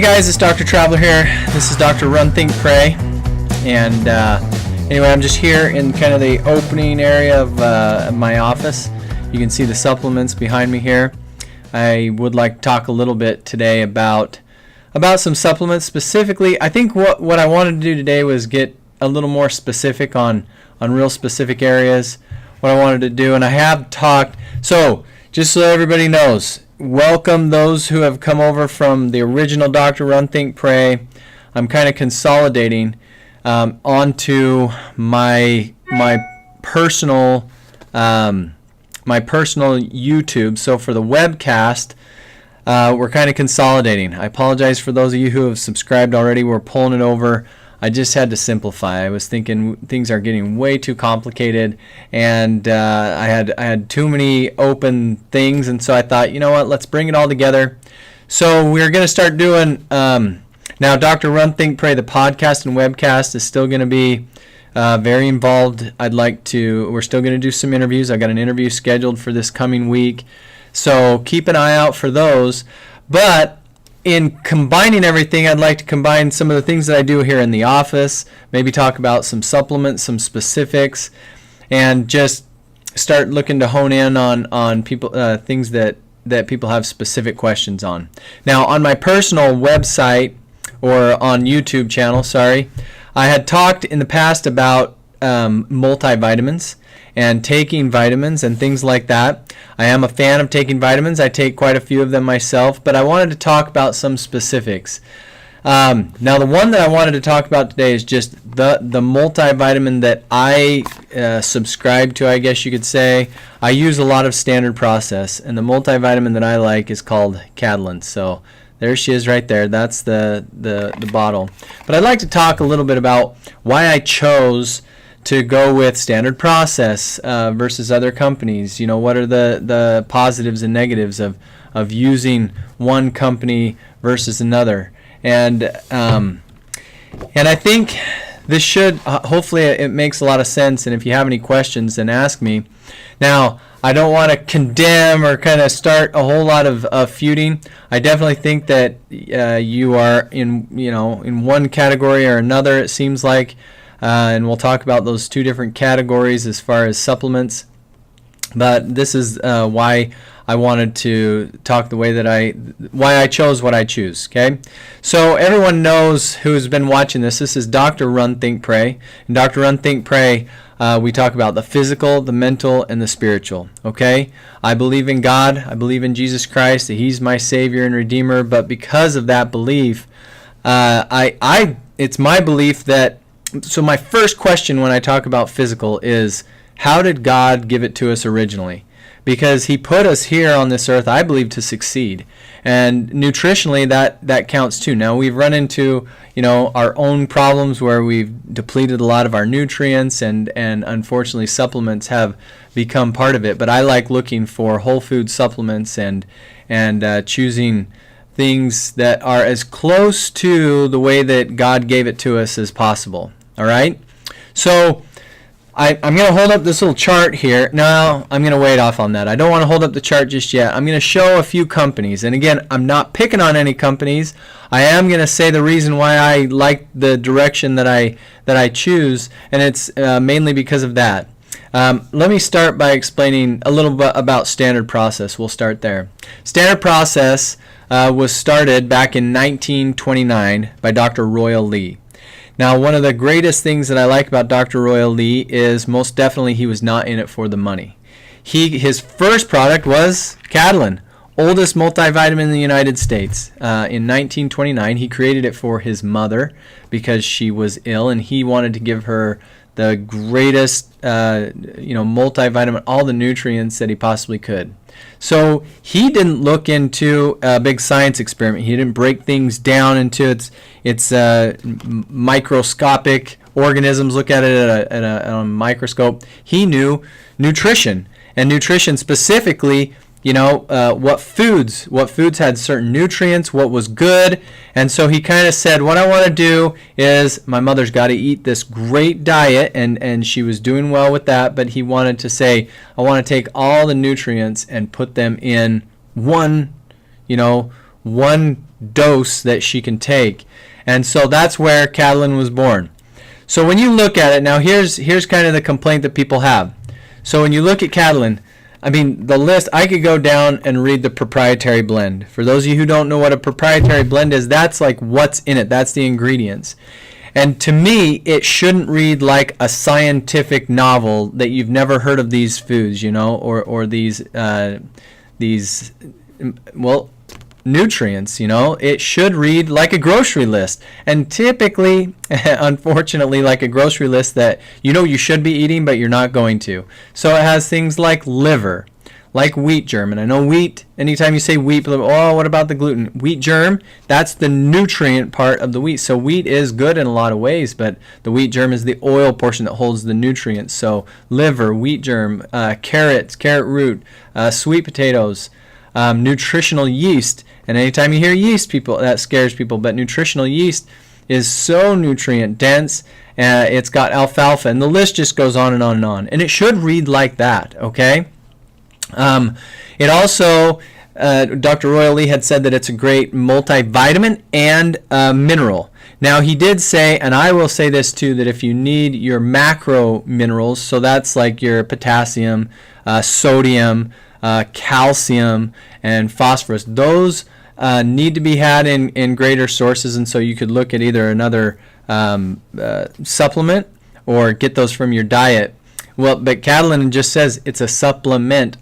Hey guys, it's Dr. Traveler here. This is Dr. Run, Think, Pray. And anyway, I'm just here in kind of the opening area of my office. You can see the supplements behind me here. I would like to talk a little bit today about some supplements. Specifically, I think what I wanted to do today was get a little more specific on real specific areas, what I wanted to do. And I have talked, so just so everybody knows, welcome those who have come over from the original Dr. Run, Think, Pray. I'm kind of consolidating onto my personal YouTube. So for the webcast, we're kind of consolidating. I apologize for those of you who have subscribed already. We're pulling it over. I just had to simplify. I was thinking things are getting way too complicated, and I had too many open things, and so I thought, you know what, let's bring it all together. So we're going to start doing now. Dr. Run, Think, Pray, the podcast and webcast is still going to be very involved. We're still going to do some interviews. I've got an interview scheduled for this coming week, so keep an eye out for those. But in combining everything, I'd like to combine some of the things that I do here in the office, maybe talk about some supplements, some specifics, and just start looking to hone in on people things that people have specific questions on. Now, on my personal website or on YouTube channel, I had talked in the past about multivitamins and taking vitamins and things like that. I am a fan of taking vitamins. I take quite a few of them myself, but I wanted to talk about some specifics. Now, the one that I wanted to talk about today is just the multivitamin that I subscribe to, I guess you could say. I use a lot of Standard Process, and the multivitamin that I like is called Catalyn. So there she is right there. That's the bottle. But I'd like to talk a little bit about why I chose to go with Standard Process versus other companies. You know, what are the positives and negatives of using one company versus another? And I think this should hopefully it makes a lot of sense. And if you have any questions, then ask me. Now, I don't want to condemn or kind of start a whole lot of feuding. I definitely think that you are in one category or another, it seems like. And we'll talk about those two different categories as far as supplements. But this is why I wanted to talk the way that why I chose what I choose. Okay, so everyone knows who's been watching this. This is Dr. Run, Think, Pray. And Dr. Run, Think, Pray, we talk about the physical, the mental, and the spiritual. Okay, I believe in God. I believe in Jesus Christ, that He's my Savior and Redeemer. But because of that belief, it's my belief that. So my first question when I talk about physical is, how did God give it to us originally? Because He put us here on this earth, I believe, to succeed. And nutritionally, that counts too. Now, we've run into, our own problems where we've depleted a lot of our nutrients, and unfortunately supplements have become part of it. But I like looking for whole food supplements and choosing things that are as close to the way that God gave it to us as possible. All right, so I'm going to hold up this little chart here. No, I'm going to wait off on that. I don't want to hold up the chart just yet. I'm going to show a few companies. And again, I'm not picking on any companies. I am going to say the reason why I like the direction that I choose, and it's mainly because of that. Let me start by explaining a little bit about Standard Process. We'll start there. Standard Process was started back in 1929 by Dr. Royal Lee. Now, one of the greatest things that I like about Dr. Royal Lee is most definitely he was not in it for the money. His first product was Catalyn, oldest multivitamin in the United States. In 1929, he created it for his mother because she was ill, and he wanted to give her the greatest, multivitamin, all the nutrients that he possibly could. So he didn't look into a big science experiment. He didn't break things down into its microscopic organisms, look at it at a microscope. He knew nutrition, and nutrition specifically, what foods had certain nutrients, what was good. And so he kind of said, what I want to do is, my mother's got to eat this great diet, and she was doing well with that, but he wanted to say, I want to take all the nutrients and put them in one dose that she can take. And so that's where Catalyn was born. So when you look at it, now here's kind of the complaint that people have. So when you look at Catalyn, I mean, the list, I could go down and read the proprietary blend. For those of you who don't know what a proprietary blend is, that's like what's in it. That's the ingredients. And to me, it shouldn't read like a scientific novel that you've never heard of these foods, you know, or these nutrients, you know. It should read like a grocery list, and typically, unfortunately, like a grocery list that you know you should be eating but you're not going to. So it has things like liver, like wheat germ, and I know wheat, anytime you say wheat, oh, what about the gluten? Wheat germ, that's the nutrient part of the wheat. So wheat is good in a lot of ways, but the wheat germ is the oil portion that holds the nutrients. So liver, wheat germ, carrots, carrot root, sweet potatoes, nutritional yeast. And anytime you hear yeast, people, that scares people, but nutritional yeast is so nutrient dense. It's got alfalfa, and the list just goes on and on and on. And it should read like that, okay? It also, Dr. Royal Lee had said that it's a great multivitamin and mineral. Now he did say, and I will say this too, that if you need your macro minerals, so that's like your potassium, sodium, calcium, and phosphorus, those need to be had in greater sources, and so you could look at either another supplement or get those from your diet. Well, but Catalyn just says it's a supplement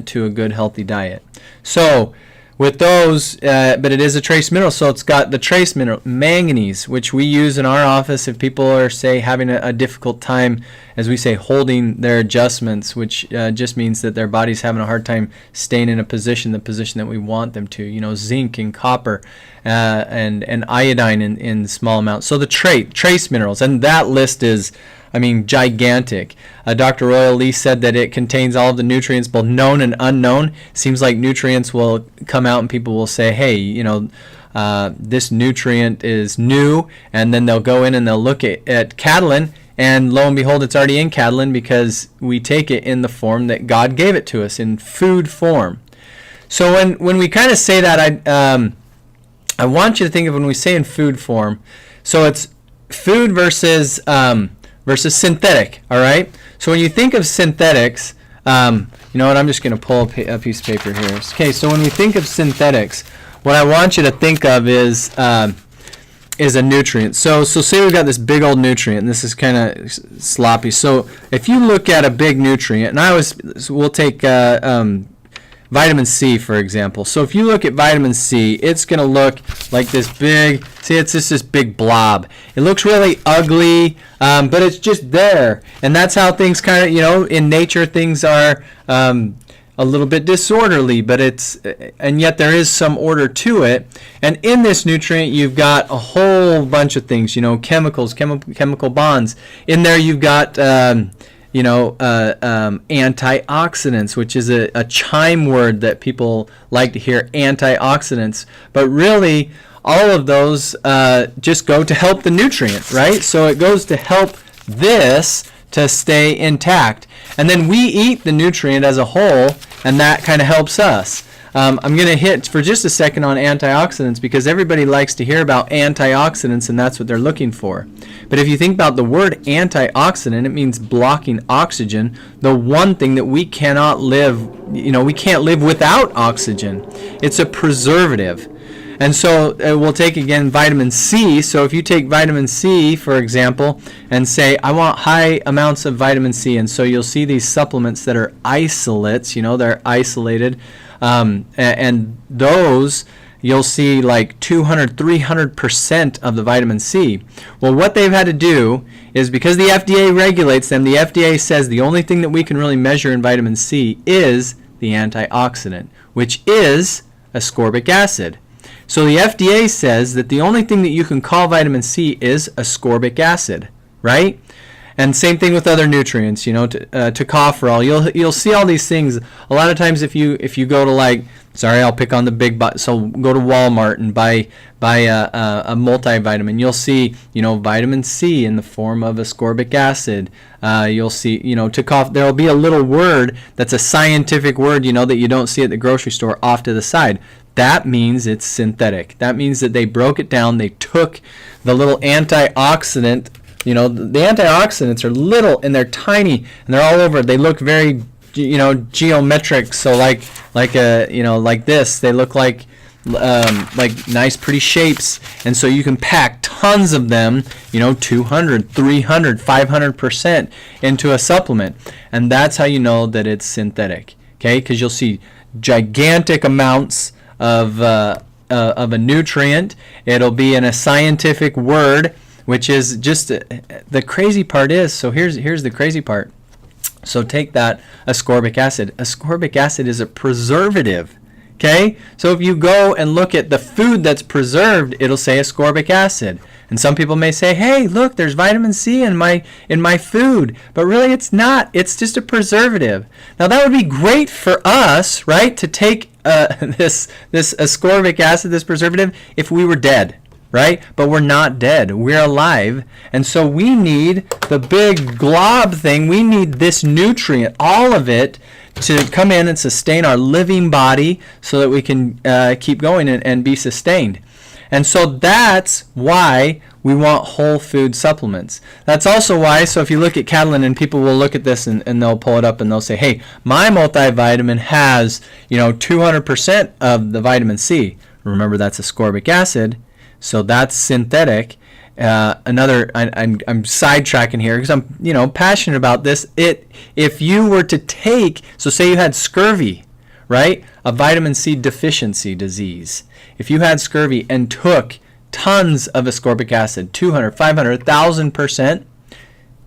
to a good, healthy diet. So with those, but it is a trace mineral, so it's got the trace mineral, manganese, which we use in our office if people are, say, having a difficult time, as we say, holding their adjustments, which just means that their body's having a hard time staying in the position that we want them to. You know, zinc and copper and iodine in small amounts. So the trace minerals, and that list is, I mean, gigantic. Dr. Royal Lee said that it contains all of the nutrients, both known and unknown. Seems like nutrients will come out and people will say, hey, you know, this nutrient is new, and then they'll go in and they'll look at Catalyn, and lo and behold, it's already in Catalyn because we take it in the form that God gave it to us, in food form. So when we kind of say that, I want you to think of when we say in food form, so it's food versus synthetic, all right? So when you think of synthetics, you know what, I'm just going to pull a piece of paper here. Okay, so when we think of synthetics, what I want you to think of is a nutrient. So say we've got this big old nutrient, and this is kind of sloppy. So if you look at a big nutrient, and we'll take vitamin C, for example. So if you look at vitamin C, it's going to look like this big, see, it's just this big blob. It looks really ugly, but it's just there. And that's how things kind of, you know, in nature, things are a little bit disorderly, but and yet there is some order to it. And in this nutrient, you've got a whole bunch of things, you know, chemicals, chemical bonds. In there, you've got antioxidants, which is a chime word that people like to hear, antioxidants. But really, all of those just go to help the nutrient, right? So it goes to help this to stay intact. And then we eat the nutrient as a whole, and that kind of helps us. I'm going to hit for just a second on antioxidants because everybody likes to hear about antioxidants, and that's what they're looking for. But if you think about the word antioxidant, it means blocking oxygen. The one thing that we cannot live, we can't live without oxygen. It's a preservative. And so we'll take, again, vitamin C. So if you take vitamin C, for example, and say, I want high amounts of vitamin C, and so you'll see these supplements that are isolates, they're isolated, and those you'll see like 200, 300% of the vitamin C. Well, what they've had to do is, because the FDA regulates them, the FDA says the only thing that we can really measure in vitamin C is the antioxidant, which is ascorbic acid. So the FDA says that the only thing that you can call vitamin C is ascorbic acid, right? And same thing with other nutrients, tocopherol. You'll see all these things. A lot of times if you go to I'll pick on the big, so go to Walmart and buy a multivitamin. You'll see, vitamin C in the form of ascorbic acid. You'll see, there'll be a little word that's a scientific word, that you don't see at the grocery store off to the side. that means it's synthetic. That means that they broke it down. They took the little antioxidant. You know, the antioxidants are little and they're tiny and they're all over. They look very, geometric. So like this. They look like nice pretty shapes, and so you can pack tons of them, 200, 300, 500% into a supplement, and that's how you know that it's synthetic. Okay, because you'll see gigantic amounts of a nutrient. It'll be in a scientific word, which is just the crazy part is. So here's the crazy part. So take that ascorbic acid. Ascorbic acid is a preservative. Okay, so if you go and look at the food that's preserved, it'll say ascorbic acid. And some people may say, hey, look, there's vitamin C in my food. But really it's not. It's just a preservative. Now that would be great for us, right, to take this ascorbic acid, this preservative, if we were dead, right? But we're not dead. We're alive. And so we need the big glob thing. We need this nutrient, all of it, to come in and sustain our living body so that we can keep going and be sustained. And so that's why we want whole food supplements. That's also why, so if you look at Catalyn, and people will look at this and they'll pull it up and they'll say, hey, my multivitamin has 200% of the vitamin C. Remember, that's ascorbic acid, so that's synthetic. I'm sidetracking here because I'm passionate about this. If you were to take, so say you had scurvy, right, a vitamin C deficiency disease. If you had scurvy and took tons of ascorbic acid, 200, 500, 1,000%,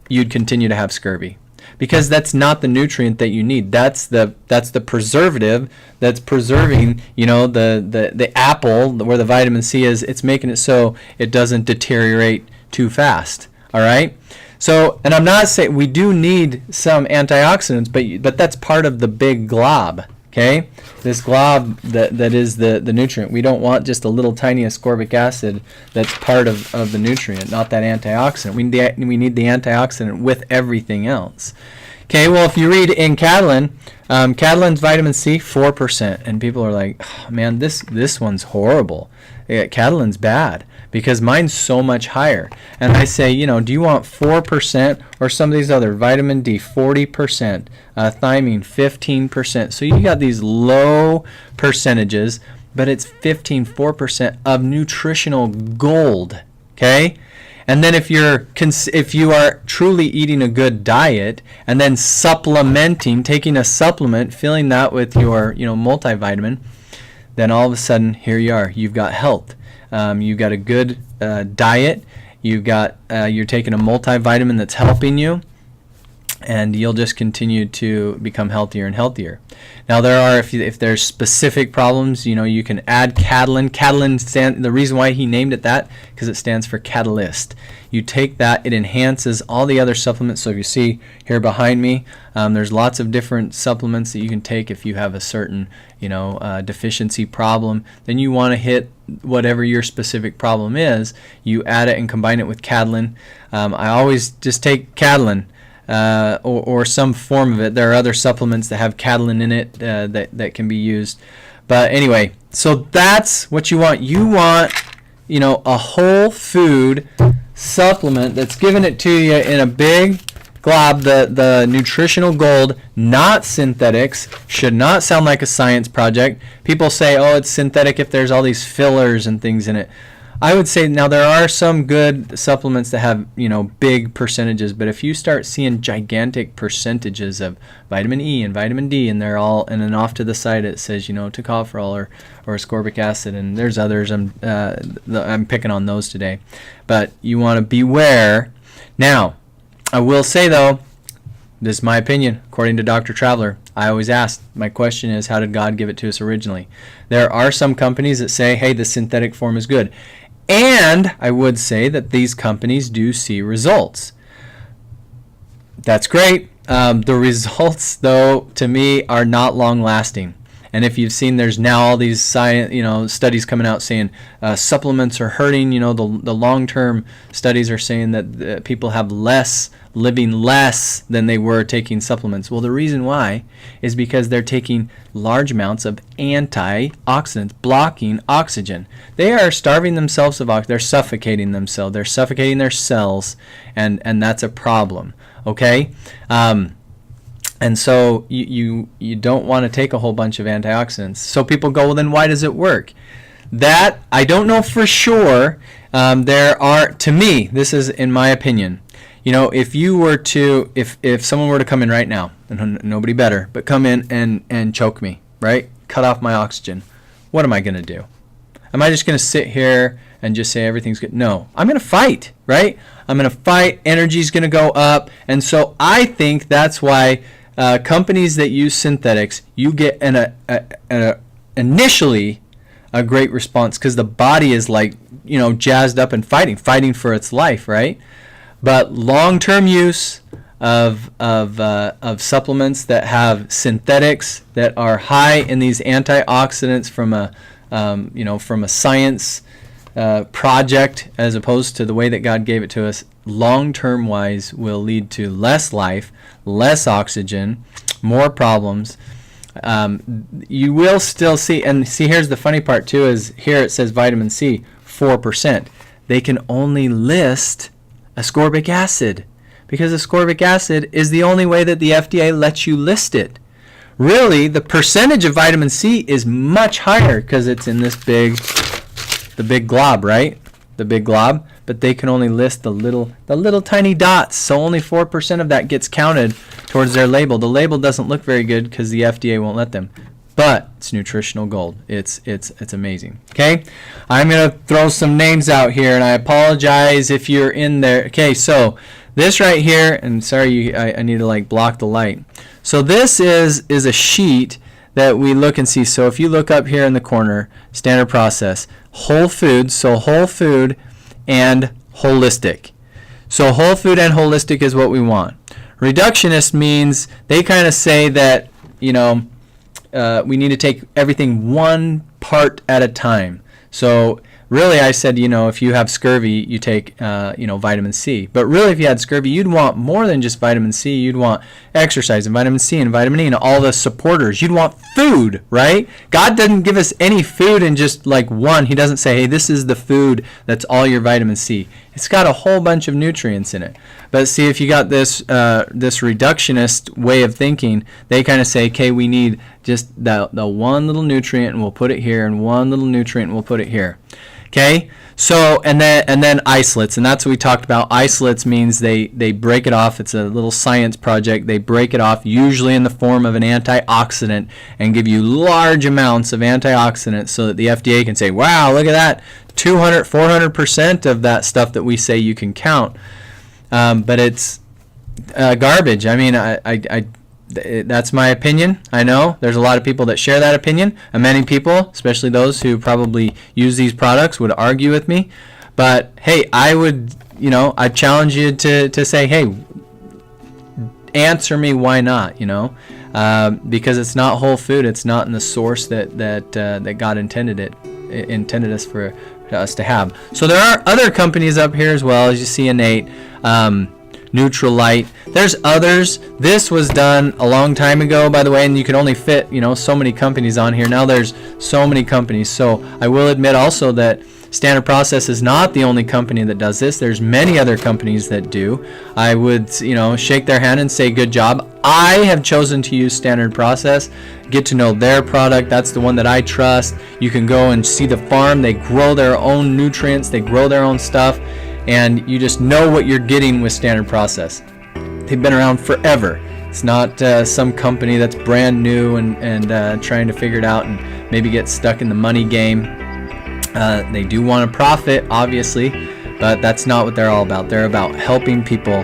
you'd continue to have scurvy, because that's not the nutrient that you need. That's the preservative that's preserving, the apple where the vitamin C is. It's making it so it doesn't deteriorate too fast. All right. So, and I'm not saying we do need some antioxidants, but that's part of the big glob. Okay, this glob that is the nutrient. We don't want just a little tiny ascorbic acid that's part of the nutrient, not that antioxidant. We need the antioxidant with everything else. Okay, well, if you read in Catalyn, Catalyn's vitamin C, 4%. And people are like, oh, man, this one's horrible. Catalyn's bad because mine's so much higher. And I say, do you want 4% or some of these other, vitamin D, 40%, thiamine, 15%. So you got these low percentages, but it's 4% of nutritional gold, okay? And then if you are truly eating a good diet and then supplementing, taking a supplement, filling that with your multivitamin, then all of a sudden here you are. You've got health. You've got a good diet. You're taking a multivitamin that's helping you, and you'll just continue to become healthier and healthier. Now there are, if there's specific problems, you can add Catalyn. Catalyn, the reason why he named it that, because it stands for catalyst. You take that, it enhances all the other supplements. So if you see here behind me, there's lots of different supplements that you can take if you have a certain, deficiency problem. Then you want to hit whatever your specific problem is. You add it and combine it with Catalyn. I always just take Catalyn. Or some form of it. There are other supplements that have Catalyn in it that can be used. But anyway, so that's what you want. You want, a whole food supplement that's giving it to you in a big glob. The nutritional gold, not synthetics. Should not sound like a science project. People say, oh, it's synthetic if there's all these fillers and things in it. I would say now there are some good supplements that have, big percentages, but if you start seeing gigantic percentages of vitamin E and vitamin D, and they're all, and then off to the side it says, tocopherol or ascorbic acid, and there's others, I'm picking on those today. But you want to beware. Now, I will say though, this is my opinion, according to Dr. Traveler. I always ask, my question is, how did God give it to us originally? There are some companies that say, hey, the synthetic form is good. And I would say that these companies do see results. That's great. The results, though, to me, are not long lasting. And if you've seen, there's now all these science, studies coming out saying supplements are hurting. The long-term studies are saying that people have living less than they were taking supplements. Well, the reason why is because they're taking large amounts of antioxidants, blocking oxygen. They are starving themselves of oxygen. They're suffocating themselves. They're suffocating their cells, and that's a problem. Okay. And so you don't want to take a whole bunch of antioxidants. So people go, well, then why does it work? That I don't know for sure. To me, this is in my opinion. If someone were to come in right now, and nobody better, but come in and choke me, right? Cut off my oxygen. What am I going to do? Am I just going to sit here and just say everything's good? No, I'm going to fight, right? I'm going to fight. Energy's going to go up. And so I think that's why companies that use synthetics, you get initially a great response because the body is jazzed up and fighting for its life, right? But long-term use of supplements that have synthetics that are high in these antioxidants from a science project as opposed to the way that God gave it to us, long-term wise will lead to less life, less oxygen, more problems. You will still see, and see, here's the funny part too, is here it says vitamin C, 4%. They can only list ascorbic acid because ascorbic acid is the only way that the FDA lets you list it. Really, the percentage of vitamin C is much higher because it's in the big glob, right? The big glob, but they can only list the little tiny dots. So only 4% of that gets counted towards their label. The label doesn't look very good because the FDA won't let them. But it's nutritional gold. It's amazing. Okay, I'm gonna throw some names out here, and I apologize if you're in there. Okay, so this right here, and sorry, I need to block the light. So this is a sheet that we look and see. So if you look up here in the corner, standard process, whole food. So whole food and holistic. So whole food and holistic is what we want. Reductionist means they kind of say that we need to take everything one part at a time. So really, I said, if you have scurvy, you take, vitamin C. But really, if you had scurvy, you'd want more than just vitamin C. You'd want exercise and vitamin C and vitamin E and all the supporters. You'd want food, right? God doesn't give us any food in just one. He doesn't say, hey, this is the food that's all your vitamin C. It's got a whole bunch of nutrients in it. But see, if you got this reductionist way of thinking, they kind of say, okay, we need just the one little nutrient, and we'll put it here, and one little nutrient, and we'll put it here. Okay, so and then isolates, and that's what we talked about. Isolates means they break it off. It's a little science project. They break it off, usually in the form of an antioxidant, and give you large amounts of antioxidants so that the FDA can say, wow, look at that, 200, 400% of that stuff that we say you can count. But it's garbage. I mean, that's my opinion. I know there's a lot of people that share that opinion, and many people, especially those who probably use these products, would argue with me. But hey, I challenge you to say, hey, answer me why not, because it's not whole food. It's not in the source that God intended us to have. So there are other companies up here as well, as you see, Innate, Neutralite. There's others. This was done a long time ago, by the way, and you can only fit, so many companies on here. Now there's so many companies. So I will admit also that Standard Process is not the only company that does this. There's many other companies that do. I would, shake their hand and say good job. I have chosen to use Standard Process, get to know their product. That's the one that I trust. You can go and see the farm. They grow their own nutrients. They grow their own stuff. And you just know what you're getting with Standard Process. They've been around forever. It's not some company that's brand new and trying to figure it out and maybe get stuck in the money game. They do want to profit, obviously, but that's not what they're all about. They're about helping people,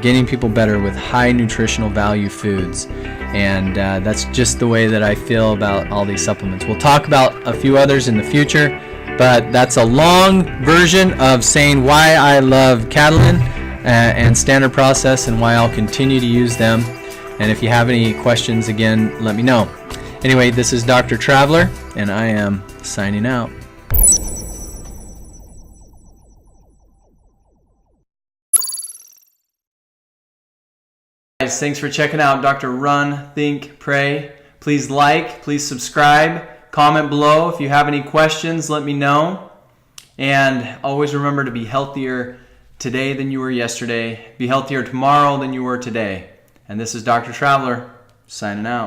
getting people better with high nutritional value foods. And that's just the way that I feel about all these supplements. We'll talk about a few others in the future. But that's a long version of saying why I love Catalyn and Standard Process and why I'll continue to use them. And if you have any questions, again, let me know. Anyway, this is Dr. Traveler, and I am signing out. Guys, thanks for checking out Dr. Run, Think, Pray. Please like, please subscribe, comment below. If you have any questions, let me know. And always remember to be healthier today than you were yesterday. Be healthier tomorrow than you were today. And this is Dr. Traveler, signing out.